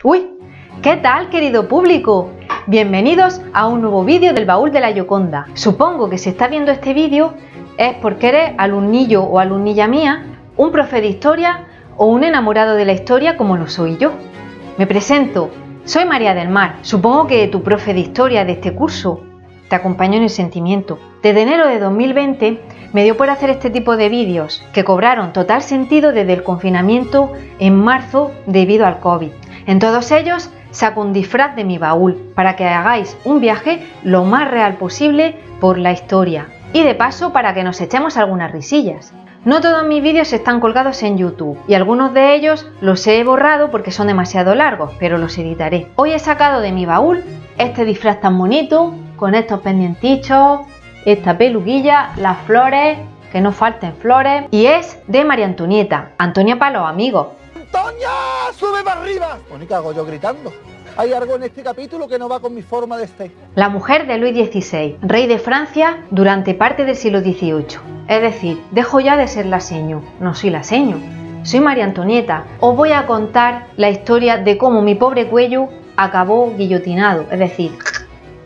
Uy, ¿qué tal, querido público? Bienvenidos a un nuevo vídeo del Baúl de la Gioconda. Supongo que si estás viendo este vídeo es porque eres alumnillo o alumnilla mía, un profe de historia o un enamorado de la historia como lo soy yo. Me presento, soy María del Mar. Supongo que tu profe de historia de este curso te acompañó en el sentimiento. Desde enero de 2020 me dio por hacer este tipo de vídeos que cobraron total sentido desde el confinamiento en marzo debido al COVID. En todos ellos saco un disfraz de mi baúl para que hagáis un viaje lo más real posible por la historia y de paso para que nos echemos algunas risillas. No todos mis vídeos están colgados en YouTube y algunos de ellos los he borrado porque son demasiado largos, pero los editaré. Hoy he sacado de mi baúl este disfraz tan bonito, con estos pendientichos, esta peluquilla, las flores, que no falten flores, y es de María Antonieta, Antonia para los amigos. ¡Antonia, sube para arriba! Bueno, ¿y qué hago yo gritando? Hay algo en este capítulo que no va con mi forma de ser. La mujer de Luis XVI, rey de Francia durante parte del siglo XVIII. Es decir, dejo ya de ser laseño, no soy laseño, soy María Antonieta. Os voy a contar la historia de cómo mi pobre cuello acabó guillotinado, es decir,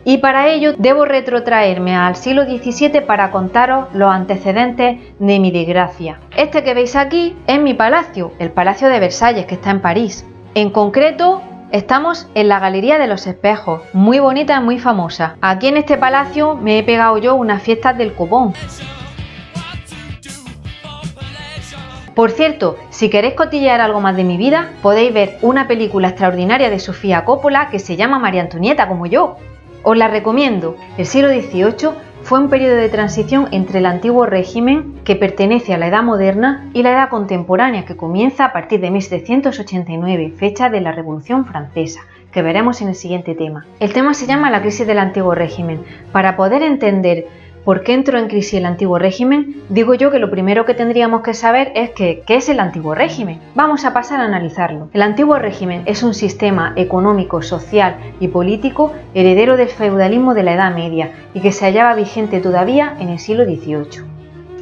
y para ello debo retrotraerme al siglo XVII para contaros los antecedentes de mi desgracia. Este que veis aquí es mi palacio, el Palacio de Versalles, que está en París. En concreto, estamos en la Galería de los Espejos, muy bonita y muy famosa. Aquí en este palacio me he pegado yo unas fiestas del copón. Por cierto, si queréis cotillear algo más de mi vida, podéis ver una película extraordinaria de Sofía Coppola que se llama María Antonieta, como yo. Os la recomiendo. El siglo XVIII fue un periodo de transición entre el antiguo régimen, que pertenece a la Edad Moderna, y la Edad Contemporánea, que comienza a partir de 1789, fecha de la Revolución Francesa, que veremos en el siguiente tema. El tema se llama la crisis del antiguo régimen. Para poder entender por qué entró en crisis el antiguo régimen, digo yo que lo primero que tendríamos que saber es qué es el antiguo régimen. Vamos a pasar a analizarlo. El antiguo régimen es un sistema económico, social y político heredero del feudalismo de la Edad Media y que se hallaba vigente todavía en el siglo XVIII.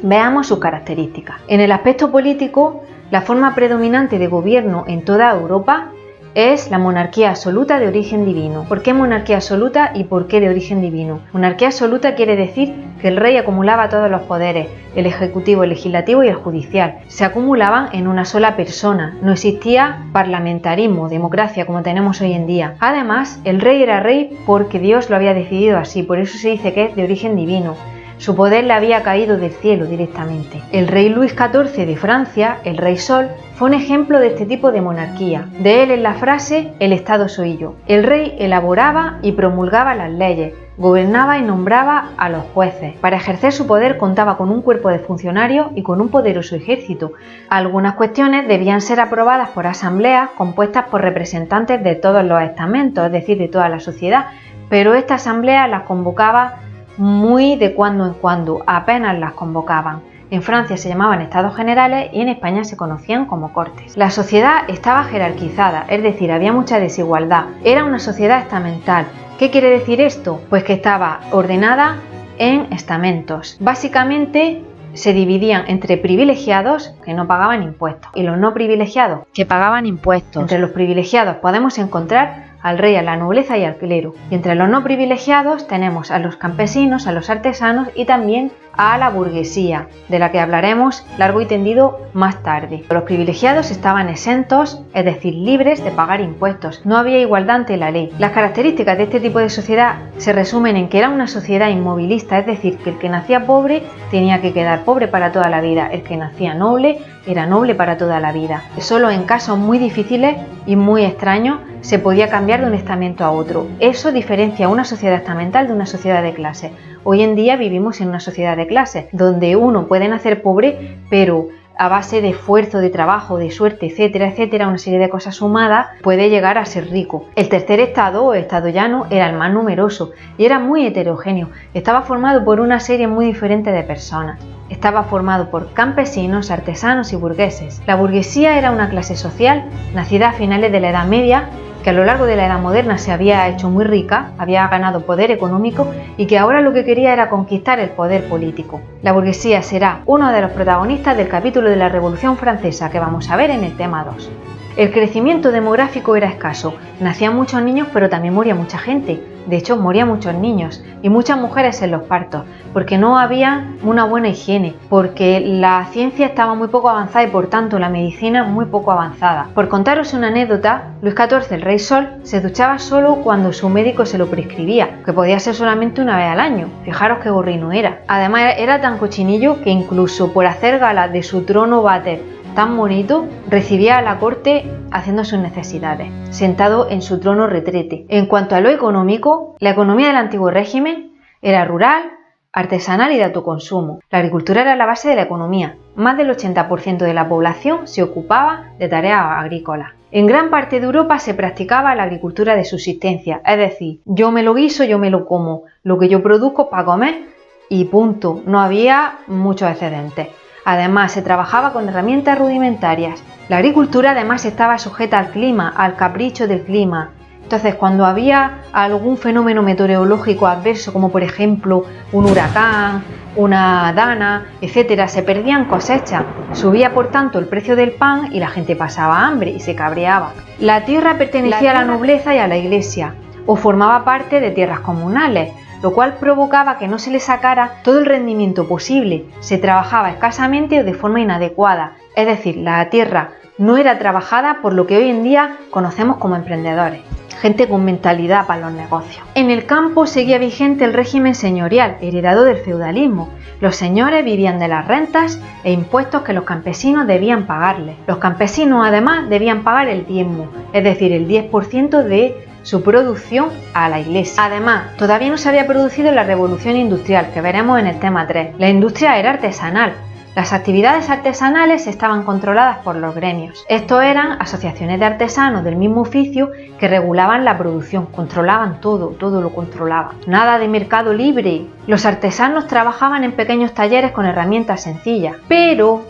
Veamos sus características. En el aspecto político, la forma predominante de gobierno en toda Europa es la monarquía absoluta de origen divino. ¿Por qué monarquía absoluta y por qué de origen divino? Monarquía absoluta quiere decir que el rey acumulaba todos los poderes, el ejecutivo, el legislativo y el judicial. Se acumulaban en una sola persona, no existía parlamentarismo, democracia como tenemos hoy en día. Además, el rey era rey porque Dios lo había decidido así, por eso se dice que es de origen divino. Su poder le había caído del cielo directamente. El rey Luis XIV de Francia, el rey Sol, fue un ejemplo de este tipo de monarquía. De él es la frase "el Estado soy yo". El rey elaboraba y promulgaba las leyes, gobernaba y nombraba a los jueces. Para ejercer su poder contaba con un cuerpo de funcionarios y con un poderoso ejército. Algunas cuestiones debían ser aprobadas por asambleas compuestas por representantes de todos los estamentos, es decir, de toda la sociedad, pero esta asamblea las convocaba muy de cuando en cuando, apenas las convocaban. En Francia se llamaban estados generales y en España se conocían como cortes. La sociedad estaba jerarquizada, es decir, había mucha desigualdad. Era una sociedad estamental. ¿Qué quiere decir esto? Pues que estaba ordenada en estamentos. Básicamente se dividían entre privilegiados, que no pagaban impuestos, y los no privilegiados, que pagaban impuestos. Entre los privilegiados podemos encontrar al rey, a la nobleza y al clero. Y entre los no privilegiados tenemos a los campesinos, a los artesanos y también a la burguesía, de la que hablaremos largo y tendido más tarde. Los privilegiados estaban exentos, es decir, libres de pagar impuestos. No había igualdad ante la ley. Las características de este tipo de sociedad se resumen en que era una sociedad inmovilista, es decir, que el que nacía pobre tenía que quedar pobre para toda la vida, el que nacía noble era noble para toda la vida. Solo en casos muy difíciles y muy extraños se podía cambiar de un estamento a otro. Eso diferencia una sociedad estamental de una sociedad de clase. Hoy en día vivimos en una sociedad de clase, donde uno puede nacer pobre, pero a base de esfuerzo, de trabajo, de suerte, etcétera, etcétera, una serie de cosas sumadas, puede llegar a ser rico. El tercer estado, o estado llano, era el más numeroso y era muy heterogéneo. Estaba formado por una serie muy diferente de personas. Estaba formado por campesinos, artesanos y burgueses. La burguesía era una clase social nacida a finales de la Edad Media, que a lo largo de la Edad Moderna se había hecho muy rica, había ganado poder económico y que ahora lo que quería era conquistar el poder político. La burguesía será uno de los protagonistas del capítulo de la Revolución Francesa que vamos a ver en el tema 2. El crecimiento demográfico era escaso, nacían muchos niños pero también moría mucha gente. De hecho, morían muchos niños y muchas mujeres en los partos, porque no había una buena higiene, porque la ciencia estaba muy poco avanzada y por tanto la medicina muy poco avanzada. Por contaros una anécdota, Luis XIV, el rey Sol, se duchaba solo cuando su médico se lo prescribía, que podía ser solamente una vez al año. Fijaros qué gorrino era. Además era tan cochinillo que incluso por hacer gala de su trono váter tan bonito, recibía a la corte haciendo sus necesidades, sentado en su trono retrete. En cuanto a lo económico, la economía del antiguo régimen era rural, artesanal y de autoconsumo. La agricultura era la base de la economía. Más del 80% de la población se ocupaba de tareas agrícolas. En gran parte de Europa se practicaba la agricultura de subsistencia, es decir, yo me lo guiso, yo me lo como, lo que yo produzco para comer y punto, no había muchos excedentes. Además, se trabajaba con herramientas rudimentarias. La agricultura además estaba sujeta al clima, al capricho del clima. Entonces, cuando había algún fenómeno meteorológico adverso, como por ejemplo un huracán, una dana, etcétera, se perdían cosechas. Subía por tanto el precio del pan y la gente pasaba hambre y se cabreaba. La tierra pertenecía a la nobleza y a la iglesia, o formaba parte de tierras comunales, lo cual provocaba que no se le sacara todo el rendimiento posible, se trabajaba escasamente o de forma inadecuada, es decir, la tierra no era trabajada por lo que hoy en día conocemos como emprendedores, gente con mentalidad para los negocios. En el campo seguía vigente el régimen señorial, heredado del feudalismo. Los señores vivían de las rentas e impuestos que los campesinos debían pagarles. Los campesinos además debían pagar el diezmo, es decir, el 10% de su producción a la iglesia. Además, todavía no se había producido la revolución industrial, que veremos en el tema 3. La industria era artesanal. Las actividades artesanales estaban controladas por los gremios. Estos eran asociaciones de artesanos del mismo oficio que regulaban la producción, controlaban todo lo controlaban. Nada de mercado libre. Los artesanos trabajaban en pequeños talleres con herramientas sencillas. Pero,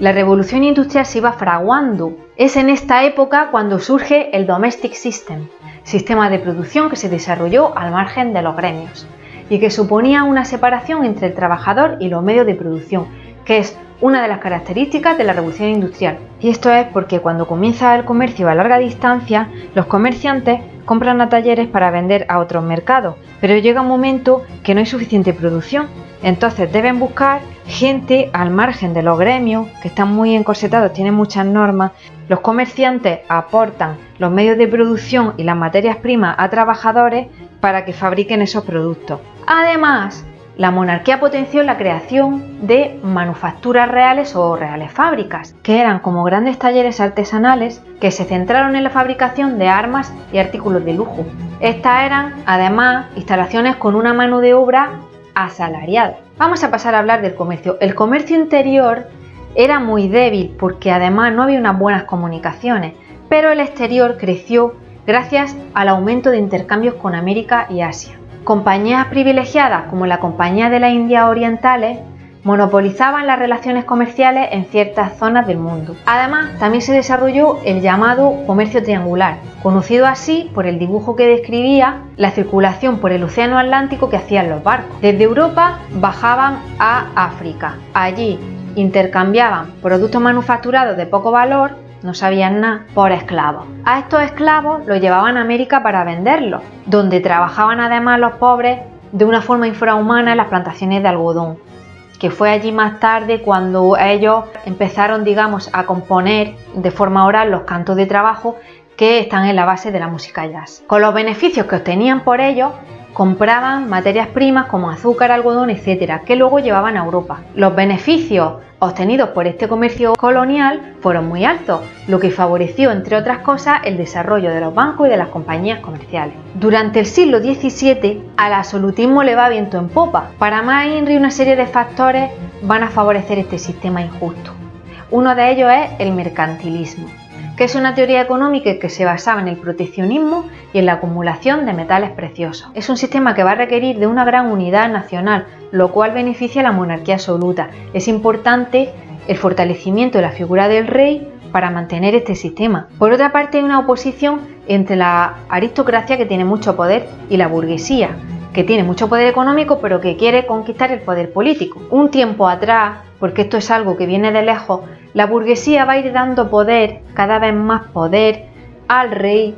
la revolución industrial se iba fraguando. Es en esta época cuando surge el Domestic System, sistema de producción que se desarrolló al margen de los gremios y que suponía una separación entre el trabajador y los medios de producción, que es una de las características de la revolución industrial. Y esto es porque cuando comienza el comercio a larga distancia, los comerciantes compran a talleres para vender a otros mercados, pero llega un momento que no hay suficiente producción, entonces deben buscar gente al margen de los gremios, que están muy encorsetados, tienen muchas normas. Los comerciantes aportan los medios de producción y las materias primas a trabajadores para que fabriquen esos productos. Además, la monarquía potenció la creación de manufacturas reales o reales fábricas, que eran como grandes talleres artesanales que se centraron en la fabricación de armas y artículos de lujo. Estas eran, además, instalaciones con una mano de obra asalariada. Vamos a pasar a hablar del comercio. El comercio interior era muy débil porque además no había unas buenas comunicaciones, pero el exterior creció gracias al aumento de intercambios con América y Asia. Compañías privilegiadas como la Compañía de las Indias Orientales monopolizaban las relaciones comerciales en ciertas zonas del mundo. Además, también se desarrolló el llamado comercio triangular, conocido así por el dibujo que describía la circulación por el océano Atlántico que hacían los barcos. Desde Europa bajaban a África. Allí intercambiaban productos manufacturados de poco valor, no sabían nada, por esclavos. A estos esclavos los llevaban a América para venderlos, donde trabajaban además los pobres de una forma infrahumana en las plantaciones de algodón, que fue allí más tarde cuando ellos empezaron, digamos, a componer de forma oral los cantos de trabajo que están en la base de la música jazz. Con los beneficios que obtenían por ellos, compraban materias primas como azúcar, algodón, etcétera, que luego llevaban a Europa. Los beneficios obtenidos por este comercio colonial fueron muy altos, lo que favoreció, entre otras cosas, el desarrollo de los bancos y de las compañías comerciales. Durante el siglo XVII, al absolutismo le va viento en popa. Para Mainry, una serie de factores van a favorecer este sistema injusto. Uno de ellos es el mercantilismo, que es una teoría económica que se basaba en el proteccionismo y en la acumulación de metales preciosos. Es un sistema que va a requerir de una gran unidad nacional, lo cual beneficia a la monarquía absoluta. Es importante el fortalecimiento de la figura del rey para mantener este sistema. Por otra parte, hay una oposición entre la aristocracia, que tiene mucho poder, y la burguesía, que tiene mucho poder económico pero que quiere conquistar el poder político. Un tiempo atrás, porque esto es algo que viene de lejos, la burguesía va a ir dando poder, cada vez más poder, al rey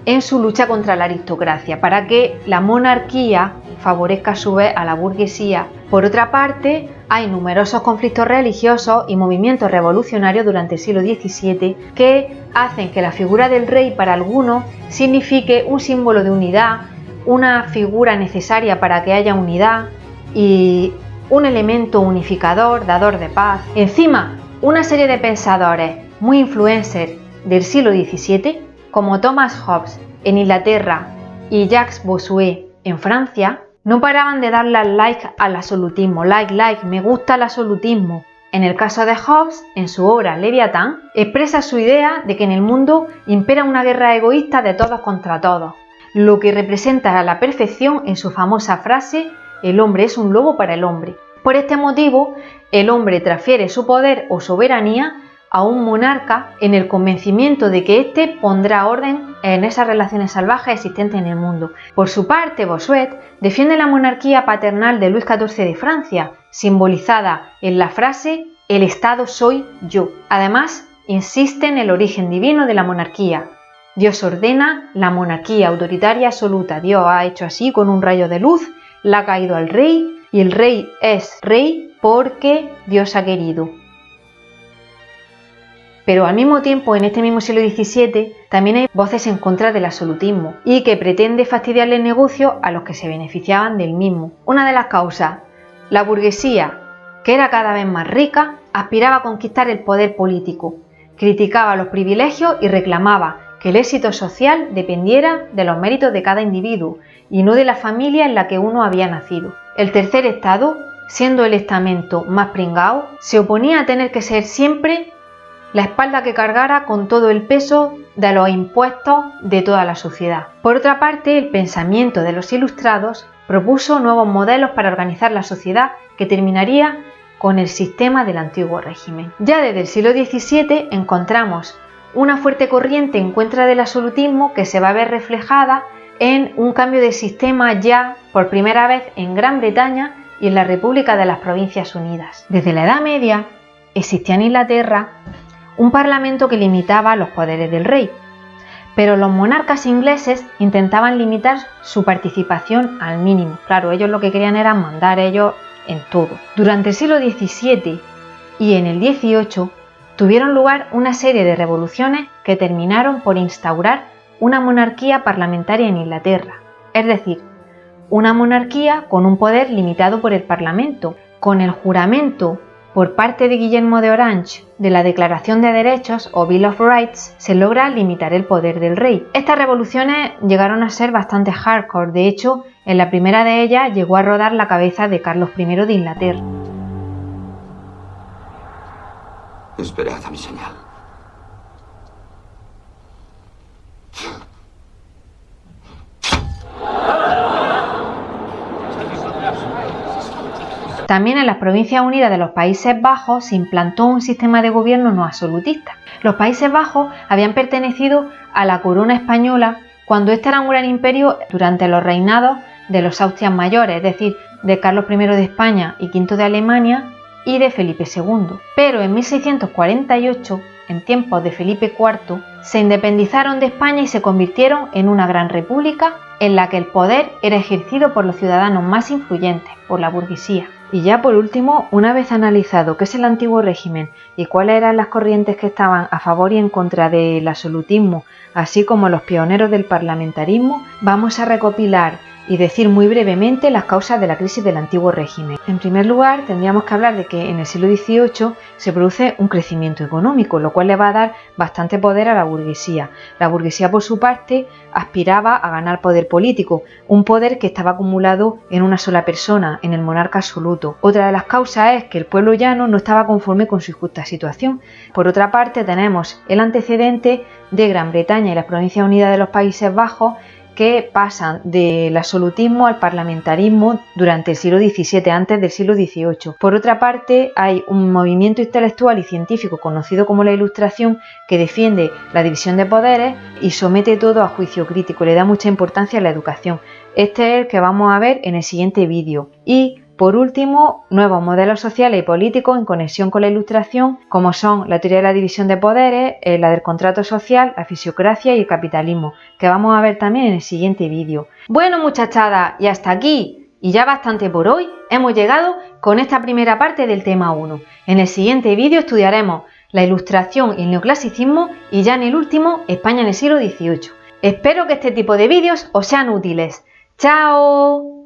en su lucha contra la aristocracia, para que la monarquía favorezca a su vez a la burguesía. Por otra parte, hay numerosos conflictos religiosos y movimientos revolucionarios durante el siglo XVII que hacen que la figura del rey para algunos signifique un símbolo de unidad, una figura necesaria para que haya unidad y un elemento unificador, dador de paz. Encima, una serie de pensadores muy influencers del siglo XVII, como Thomas Hobbes en Inglaterra y Jacques Bossuet en Francia, no paraban de darle al like al absolutismo, like, me gusta el absolutismo. En el caso de Hobbes, en su obra Leviatán, expresa su idea de que en el mundo impera una guerra egoísta de todos contra todos, lo que representa a la perfección en su famosa frase: el hombre es un lobo para el hombre. Por este motivo, el hombre transfiere su poder o soberanía a un monarca en el convencimiento de que éste pondrá orden en esas relaciones salvajes existentes en el mundo. Por su parte, Bossuet defiende la monarquía paternal de Luis XIV de Francia, simbolizada en la frase «el Estado soy yo». Además, insiste en el origen divino de la monarquía. Dios ordena la monarquía autoritaria absoluta. Dios ha hecho así con un rayo de luz, le ha caído al rey y el rey es rey porque Dios ha querido. Pero al mismo tiempo, en este mismo siglo XVII, también hay voces en contra del absolutismo y que pretende fastidiarle el negocio a los que se beneficiaban del mismo. Una de las causas, la burguesía, que era cada vez más rica, aspiraba a conquistar el poder político, criticaba los privilegios y reclamaba que el éxito social dependiera de los méritos de cada individuo y no de la familia en la que uno había nacido. El tercer estado, siendo el estamento más pringao, se oponía a tener que ser siempre la espalda que cargara con todo el peso de los impuestos de toda la sociedad. Por otra parte, el pensamiento de los ilustrados propuso nuevos modelos para organizar la sociedad que terminaría con el sistema del antiguo régimen. Ya desde el siglo XVII encontramos una fuerte corriente en contra del absolutismo que se va a ver reflejada en un cambio de sistema ya por primera vez en Gran Bretaña y en la República de las Provincias Unidas. Desde la Edad Media existía en Inglaterra un parlamento que limitaba los poderes del rey, pero los monarcas ingleses intentaban limitar su participación al mínimo. Claro, ellos lo que querían era mandar ellos en todo. Durante el siglo XVII y en el XVIII tuvieron lugar una serie de revoluciones que terminaron por instaurar una monarquía parlamentaria en Inglaterra, es decir, una monarquía con un poder limitado por el Parlamento. Con el juramento por parte de Guillermo de Orange de la Declaración de Derechos o Bill of Rights se logra limitar el poder del rey. Estas revoluciones llegaron a ser bastante hardcore, de hecho, en la primera de ellas llegó a rodar la cabeza de Carlos I de Inglaterra. Esperad a mi señal. También en las Provincias Unidas de los Países Bajos se implantó un sistema de gobierno no absolutista. Los Países Bajos habían pertenecido a la corona española cuando este era un gran imperio durante los reinados de los Austrias mayores, es decir, de Carlos I de España y V de Alemania y de Felipe II. Pero en 1648, en tiempos de Felipe IV, se independizaron de España y se convirtieron en una gran república en la que el poder era ejercido por los ciudadanos más influyentes, por la burguesía. Y ya por último, una vez analizado qué es el antiguo régimen y cuáles eran las corrientes que estaban a favor y en contra del absolutismo, así como los pioneros del parlamentarismo, vamos a recopilar y decir muy brevemente las causas de la crisis del antiguo régimen. En primer lugar, tendríamos que hablar de que en el siglo XVIII se produce un crecimiento económico, lo cual le va a dar bastante poder a la burguesía. La burguesía, por su parte, aspiraba a ganar poder político, un poder que estaba acumulado en una sola persona, en el monarca absoluto. Otra de las causas es que el pueblo llano no estaba conforme con su injusta situación. Por otra parte, tenemos el antecedente de Gran Bretaña y las Provincias Unidas de los Países Bajos, que pasan del absolutismo al parlamentarismo durante el siglo XVII, antes del siglo XVIII. Por otra parte, hay un movimiento intelectual y científico conocido como la Ilustración que defiende la división de poderes y somete todo a juicio crítico, le da mucha importancia a la educación. Este es el que vamos a ver en el siguiente vídeo. Y por último, nuevos modelos sociales y políticos en conexión con la Ilustración, como son la teoría de la división de poderes, la del contrato social, la fisiocracia y el capitalismo, que vamos a ver también en el siguiente vídeo. Bueno, muchachada, y hasta aquí, y ya bastante por hoy, hemos llegado con esta primera parte del tema 1. En el siguiente vídeo estudiaremos la Ilustración y el neoclasicismo y ya en el último, España en el siglo XVIII. Espero que este tipo de vídeos os sean útiles. ¡Chao!